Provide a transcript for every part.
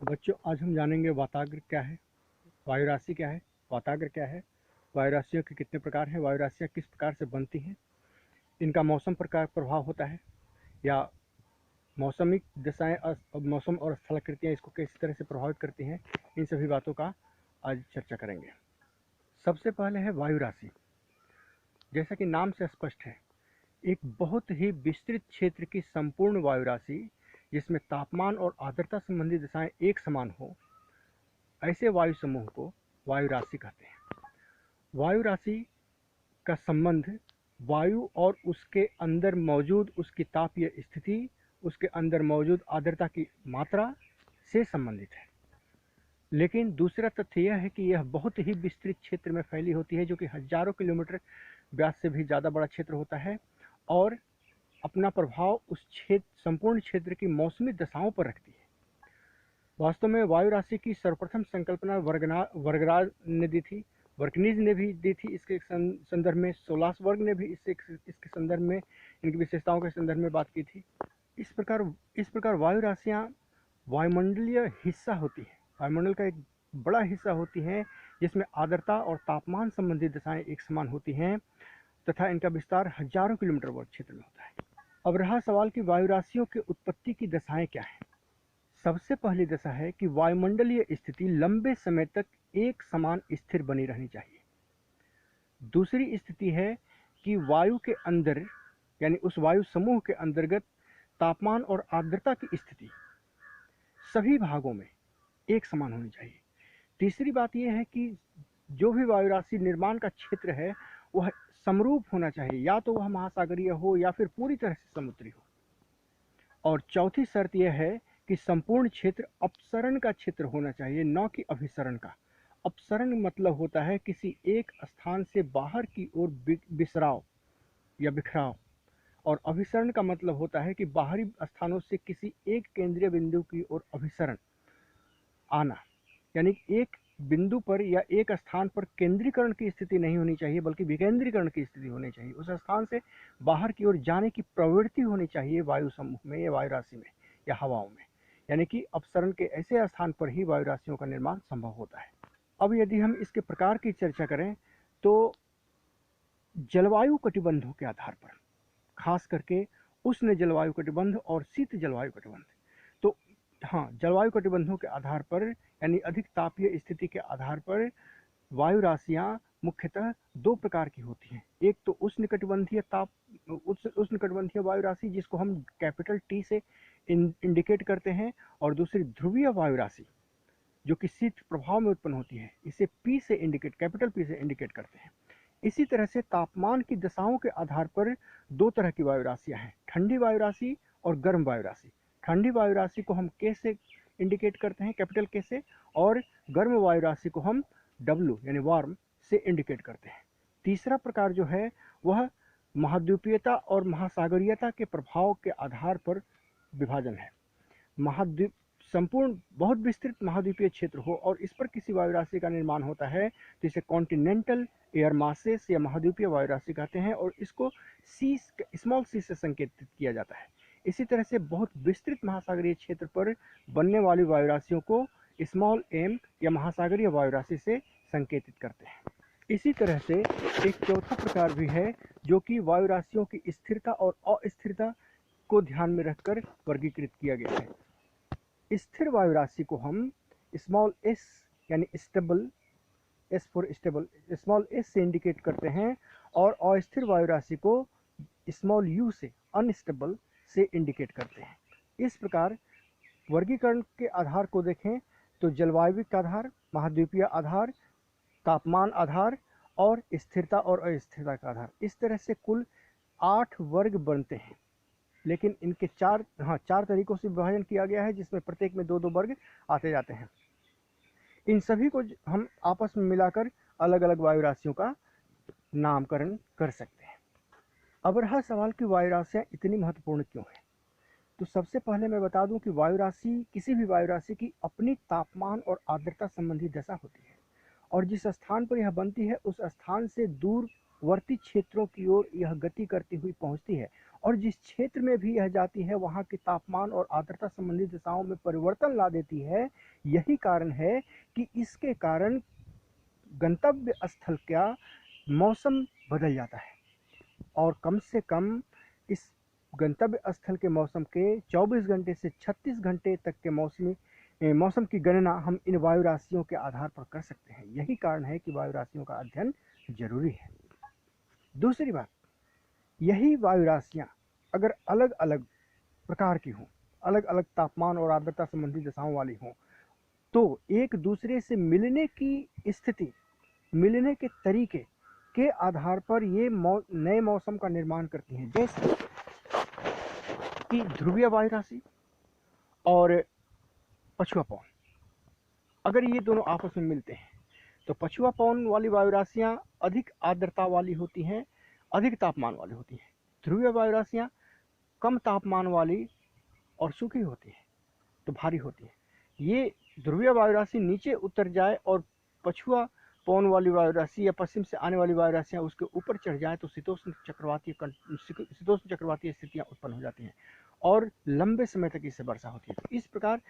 बच्चों, आज हम जानेंगे वाताग्र क्या है, वायु राशि क्या है, वाताग्र क्या है, वायु राशियों के कितने प्रकार हैं, वायु राशियाँ किस प्रकार से बनती हैं, इनका मौसम पर क्या प्रभाव होता है, या मौसमिक दशाएं मौसम और स्थलाकृतियाँ इसको किस तरह से प्रभावित करती हैं। इन सभी बातों का आज चर्चा करेंगे। सबसे पहले है वायु राशि। जैसा कि नाम से स्पष्ट है, एक बहुत ही विस्तृत क्षेत्र की संपूर्ण वायु राशि जिसमें तापमान और आर्द्रता संबंधी दशाएं एक समान हो, ऐसे वायु समूह को वायु राशि कहते हैं। वायु राशि का संबंध वायु और उसके अंदर मौजूद उसकी तापीय स्थिति, उसके अंदर मौजूद आर्द्रता की मात्रा से संबंधित है। लेकिन दूसरा तथ्य यह है कि यह बहुत ही विस्तृत क्षेत्र में फैली होती है, जो कि हजारों किलोमीटर व्यास से भी ज़्यादा बड़ा क्षेत्र होता है और अपना प्रभाव उस क्षेत्र संपूर्ण क्षेत्र की मौसमी दशाओं पर रखती है। वास्तव में वायु राशि की सर्वप्रथम संकल्पना वर्गराज ने दी थी, वर्कनीज ने भी दी थी। इसके संदर्भ में सोलासवर्ग ने भी इसके संदर्भ में, इनकी विशेषताओं के संदर्भ में बात की थी। इस प्रकार वायु राशियाँ वायुमंडलीय हिस्सा होती है, वायुमंडल का एक बड़ा हिस्सा होती हैं, जिसमें आर्द्रता और तापमान संबंधी दशाएं एक समान होती हैं तथा इनका विस्तार हजारों किलोमीटर वर्ग क्षेत्र में होता है। अब रहा सवाल कि वायु राशियों की उत्पत्ति की दशाएं क्या हैं। सबसे पहली दशा है कि वायुमंडलीय स्थिति लंबे समय तक एक समान स्थिर बनी रहनी चाहिए। दूसरी स्थिति है कि वायु के अंदर, यानी उस वायु समूह के अंतर्गत तापमान और आर्द्रता की स्थिति सभी भागों में एक समान होनी चाहिए। तीसरी बात यह है कि जो भी वायु राशि निर्माण का क्षेत्र है वह समरूप होना चाहिए, या तो वह महासागरीय हो या फिर पूरी तरह से समुद्री हो। और चौथी शर्त यह है कि संपूर्ण क्षेत्र अपसरण का क्षेत्र होना चाहिए, न कि अभिसरण का। अपसरण मतलब होता है किसी एक स्थान से बाहर की ओर बिसराव या बिखराव, और अभिसरण का मतलब होता है कि बाहरी स्थानों से किसी एक केंद्रीय बिंदु की ओर अभिसरण आना। यानी एक बिंदु पर या एक स्थान पर केंद्रीकरण की स्थिति नहीं होनी चाहिए, बल्कि विकेंद्रीकरण की स्थिति होनी चाहिए। उस स्थान से बाहर की ओर जाने की प्रवृत्ति होनी चाहिए वायु समूह में या वायु राशि में या हवाओं में। यानी कि अपसरण के ऐसे स्थान पर ही वायु राशियों का निर्माण संभव होता है। अब यदि हम इसके प्रकार की चर्चा करें तो जलवायु कटिबंधों के आधार पर, खास करके उष्ण जलवायु कटिबंध और शीत जलवायु कटिबंध, तो हाँ, जलवायु कटिबंधों के आधार पर यानी अधिक तापीय स्थिति के आधार पर वायु राशियाँ मुख्यतः दो प्रकार की होती हैं। एक तो उष्णकटिबंधीय वायु राशि, जिसको हम कैपिटल टी से इंडिकेट करते हैं, और दूसरी ध्रुवीय वायु राशि जो कि शीत प्रभाव में उत्पन्न होती है, इसे कैपिटल पी से इंडिकेट करते हैं। इसी तरह से तापमान की दशाओं के आधार पर दो तरह की वायु राशियां हैं, ठंडी वायु राशि और गर्म वायु राशि। ठंडी वायु राशि को हम के से इंडिकेट करते हैं, कैपिटल के से, और गर्म वायु राशि को हम डब्ल्यू यानी वार्म से इंडिकेट करते हैं। तीसरा प्रकार जो है वह महाद्वीपीयता और महासागरीयता के प्रभाव के आधार पर विभाजन है। महाद्वीप संपूर्ण बहुत विस्तृत महाद्वीपीय क्षेत्र हो और इस पर किसी वायु राशि का निर्माण होता है तो इसे कॉन्टिनेंटल एयर मासेस या महाद्वीपीय वायु राशि कहते हैं, और इसको स्मॉल सी से संकेतित किया जाता है। इसी तरह से बहुत विस्तृत महासागरीय क्षेत्र पर बनने वाली वायु राशियों को स्मॉल एम या महासागरीय वायु राशि से संकेतित करते हैं। इसी तरह से एक चौथा प्रकार भी है जो कि वायु राशियों की स्थिरता और अस्थिरता को ध्यान में रखकर वर्गीकृत किया गया है। स्थिर वायु राशि को हम स्मॉल एस यानी stable, S for stable, small S से इंडिकेट करते हैं, और अस्थिर वायु राशि को स्मॉल यू से, अनस्टेबल से इंडिकेट करते हैं। इस प्रकार वर्गीकरण के आधार को देखें तो जलवायविक आधार, महाद्वीपीय आधार, तापमान आधार और स्थिरता और अस्थिरता का आधार, इस तरह से कुल 8 वर्ग बनते हैं। लेकिन इनके चार तरीकों से विभाजन किया गया है, जिसमें प्रत्येक में 2-2 वर्ग आते जाते हैं। इन सभी को हम आपस में मिलाकर अलग अलग वायु राशियों का नामकरण कर सकते हैं। अब रहा सवाल कि वायु राशियाँ इतनी महत्वपूर्ण क्यों हैं। तो सबसे पहले मैं बता दूं कि वायु राशि, किसी भी वायु राशि की अपनी तापमान और आर्द्रता संबंधी दशा होती है, और जिस स्थान पर यह बनती है उस स्थान से दूर वर्ती क्षेत्रों की ओर यह गति करती हुई पहुंचती है और जिस क्षेत्र में भी यह जाती है वहां के तापमान और आर्द्रता संबंधी दिशाओं में परिवर्तन ला देती है। यही कारण है कि इसके कारण गंतव्य स्थल का मौसम बदल जाता है और कम से कम इस गंतव्य स्थल के मौसम के 24 घंटे से 36 घंटे तक के मौसम की गणना हम इन वायु राशियों के आधार पर कर सकते हैं। यही कारण है कि वायु राशियों का अध्ययन जरूरी है। दूसरी बात, यही वायु राशियां अगर अलग अलग प्रकार की हों, अलग अलग तापमान और आर्द्रता संबंधी दशाओं वाली हों, तो एक दूसरे से मिलने की स्थिति, मिलने के तरीके के आधार पर ये नए मौसम का निर्माण करती हैं। जैसे कि ध्रुवीय वायु राशि और पछुआ पवन, अगर ये दोनों आपस में मिलते हैं तो पछुआ पवन वाली वायु राशियां अधिक आर्द्रता वाली होती हैं, अधिक तापमान वाली होती हैं। ध्रुवीय वायु राशियां कम तापमान वाली और सूखी होती है, तो भारी होती है। ये ध्रुवीय वायु राशि नीचे उतर जाए और पछुआ पवन वाली वायु राशि या पश्चिम से आने वाली वायु राशियां उसके ऊपर चढ़ जाए तो शीतोष्ण चक्रवातीय स्थितियां उत्पन्न हो जाती हैं और लंबे समय तक इससे वर्षा होती है। तो इस प्रकार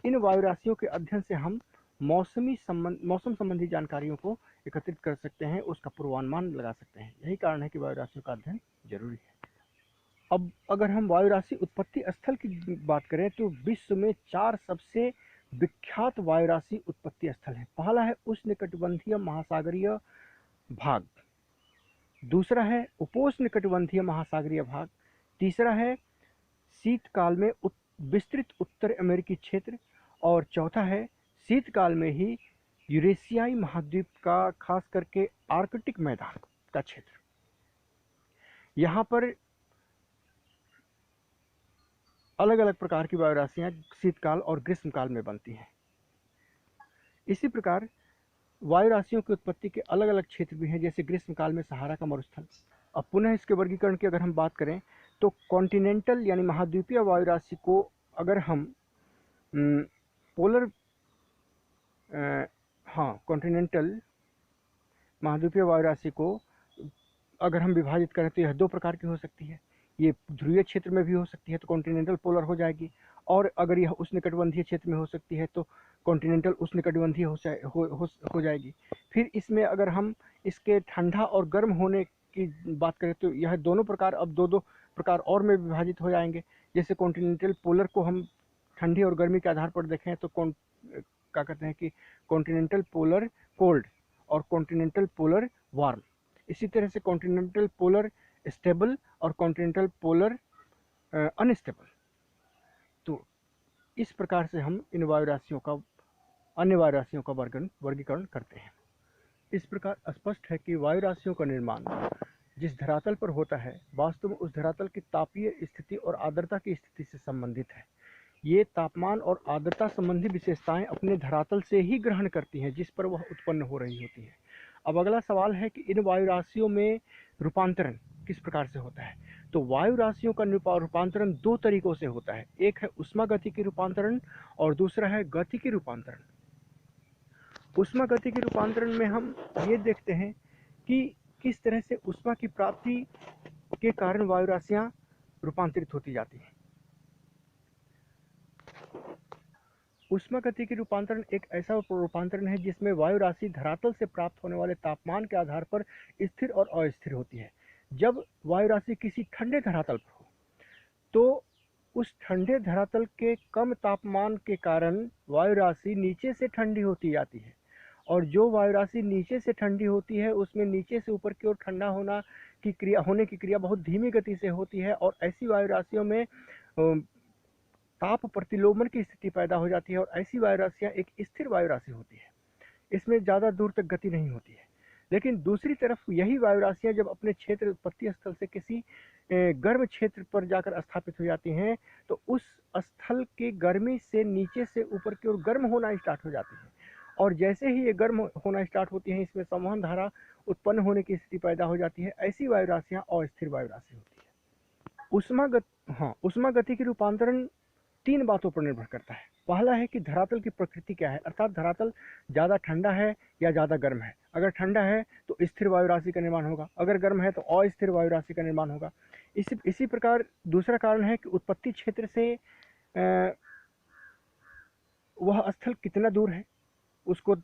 इन वायु राशियों के अध्ययन से हम मौसम संबंधी जानकारियों को एकत्रित कर सकते हैं, उसका पूर्वानुमान लगा सकते हैं। यही कारण है कि वायु राशियों का अध्ययन जरूरी है। अब अगर हम वायु राशि उत्पत्ति स्थल की बात करें तो विश्व में 4 सबसे विख्यात वायु राशि उत्पत्ति स्थल है। पहला है उष्णकटिबंधीय महासागरीय भाग, दूसरा है उपोष्णकटिबंधीय महासागरीय भाग, तीसरा है शीतकाल में विस्तृत उत्तर अमेरिकी क्षेत्र और चौथा है शीतकाल में ही यूरेशियाई महाद्वीप का खास करके आर्कटिक मैदान का क्षेत्र। यहाँ पर अलग अलग प्रकार की वायु राशियां शीतकाल और ग्रीष्मकाल में बनती हैं। इसी प्रकार वायु राशियों की उत्पत्ति के अलग अलग क्षेत्र भी हैं, जैसे ग्रीष्मकाल में सहारा का मरुस्थल। अब पुनः इसके वर्गीकरण की अगर हम बात करें तो कॉन्टिनेंटल यानी महाद्वीपीय वायु राशि को अगर हम कॉन्टिनेंटल महाद्वीपीय वायु राशि को अगर हम विभाजित करें तो यह 2 प्रकार की हो सकती है। ये ध्रुवीय क्षेत्र में भी हो सकती है तो कॉन्टिनेंटल पोलर हो जाएगी, और अगर यह उष्णकटिबंधीय क्षेत्र में हो सकती है तो कॉन्टिनेंटल उष्णकटिबंधीय हो जाएगी। फिर इसमें अगर हम इसके ठंडा और गर्म होने की बात करें तो यह दोनों प्रकार अब 2-2 प्रकार और में विभाजित हो जाएंगे। जैसे कॉन्टिनेंटल पोलर को हम ठंडी और गर्मी के आधार पर देखें तो क्या कहते हैं कि कॉन्टिनेंटल पोलर कोल्ड और कॉन्टिनेंटल पोलर वार्म। इसी तरह से कॉन्टिनेंटल पोलर स्टेबल और कॉन्टिनेंटल पोलर अनस्टेबल। तो इस प्रकार से हम इन वायु राशियों का, अन्य वायु राशियों का वर्गीकरण करते हैं। इस प्रकार स्पष्ट है कि वायु राशियों का निर्माण जिस धरातल पर होता है वास्तव में उस धरातल की तापीय स्थिति और आर्द्रता की स्थिति से संबंधित है। ये तापमान और आर्द्रता संबंधी विशेषताएं अपने धरातल से ही ग्रहण करती हैं जिस पर वह उत्पन्न हो रही होती है। अब अगला सवाल है कि इन वायु राशियों में रूपांतरण किस प्रकार से होता है। तो वायु राशियों का रूपांतरण 2 तरीकों से होता है। एक है ऊष्मागतिकी रूपांतरण और दूसरा है गतिकी रूपांतरण। ऊष्मागतिकी रूपांतरण में हम ये देखते हैं कि किस तरह से ऊष्मा की प्राप्ति के कारण वायु राशियां रूपांतरित होती जाती हैं। ऊष्मागतिकी रूपांतरण एक ऐसा रूपांतरण है जिसमें वायु राशि धरातल से प्राप्त होने वाले तापमान के आधार पर स्थिर और अस्थिर होती है। जब वायु राशि किसी ठंडे धरातल पर हो तो उस ठंडे धरातल के कम तापमान के कारण वायु राशि नीचे से ठंडी होती जाती है, और जो वायु राशि नीचे से ठंडी होती है उसमें नीचे से ऊपर की ओर ठंडा होने की क्रिया बहुत धीमी गति से होती है, और ऐसी वायु राशियों में ताप प्रतिलोमन की स्थिति पैदा हो जाती है और ऐसी वायु राशियां एक स्थिर वायु राशि होती है। इसमें ज़्यादा दूर तक गति नहीं होती है। लेकिन दूसरी तरफ यही वायु राशियां जब अपने क्षेत्र उत्पत्ति स्थल से किसी गर्म क्षेत्र पर जाकर स्थापित हो जाती हैं तो उस स्थल की गर्मी से नीचे से ऊपर की ओर गर्म होना स्टार्ट हो जाती है, और जैसे ही ये गर्म होना स्टार्ट होती हैं इसमें संवहन धारा उत्पन्न होने की स्थिति पैदा हो जाती है। ऐसी वायु राशियां अस्थिर वायु राशि होती है। ऊष्मागतिकी रूपांतरण तीन बातों पर निर्भर करता है। पहला है कि धरातल की प्रकृति क्या है, अर्थात धरातल ज़्यादा ठंडा है या ज़्यादा गर्म है। अगर ठंडा है तो स्थिर वायु राशि का निर्माण होगा, अगर गर्म है तो अस्थिर वायु राशि का निर्माण होगा। इसी प्रकार दूसरा कारण है कि उत्पत्ति क्षेत्र से वह स्थल कितना दूर है, उसको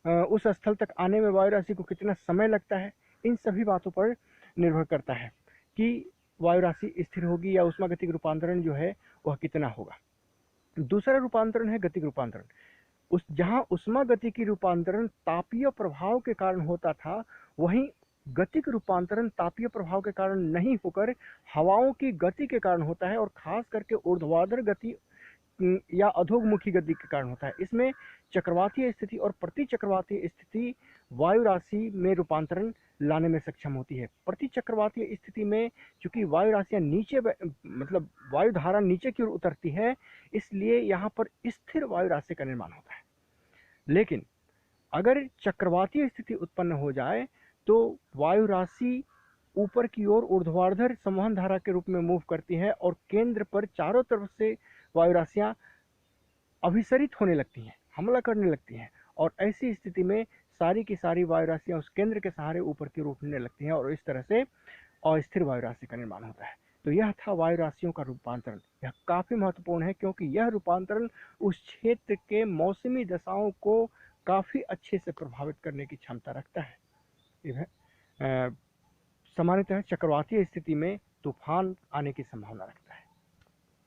उस स्थल तक आने में वायु राशि को कितना समय लगता है। इन सभी बातों पर निर्भर करता है कि वायु राशि स्थिर होगी या ऊष्मागतिक रूपांतरण जो है वह कितना होगा। दूसरा रूपांतरण है गतिक रूपांतरण। जहां ऊष्मागतिकी रूपांतरण तापीय प्रभाव के कारण होता था, वहीं गतिक रूपांतरण तापीय प्रभाव के कारण नहीं होकर हवाओं की गति के कारण होता है, और खास करके ऊर्ध्वाधर गति या अधोमुखी गति के कारण होता है। इसमें चक्रवातीय स्थिति और प्रतिचक्रवातीय स्थिति वायु राशि में रूपांतरण लाने में सक्षम होती है। प्रतिचक्रवातीय स्थिति में चूंकि वायु राशियां नीचे मतलब वायु धारा नीचे की ओर उतरती है, इसलिए यहाँ पर स्थिर वायु राशि का निर्माण होता है। लेकिन अगर चक्रवातीय स्थिति उत्पन्न हो जाए तो वायु राशि ऊपर की ओर ऊर्ध्वाधर संवहन धारा के रूप में मूव करती है और केंद्र पर चारों तरफ से वायु राशियां अभिसरित होने लगती हैं, हमला करने लगती हैं, और ऐसी स्थिति में सारी की सारी वायु राशियां उस केंद्र के सहारे ऊपर की ओर उठने लगती हैं और इस तरह से अस्थिर वायु राशि का निर्माण होता है। तो यह था वायु राशियों का रूपांतरण। यह काफी महत्वपूर्ण है क्योंकि यह रूपांतरण उस क्षेत्र के मौसमी दशाओं को काफी अच्छे से प्रभावित करने की क्षमता रखता है। सामान्यतः चक्रवातीय स्थिति में तूफान आने की संभावना रखता है।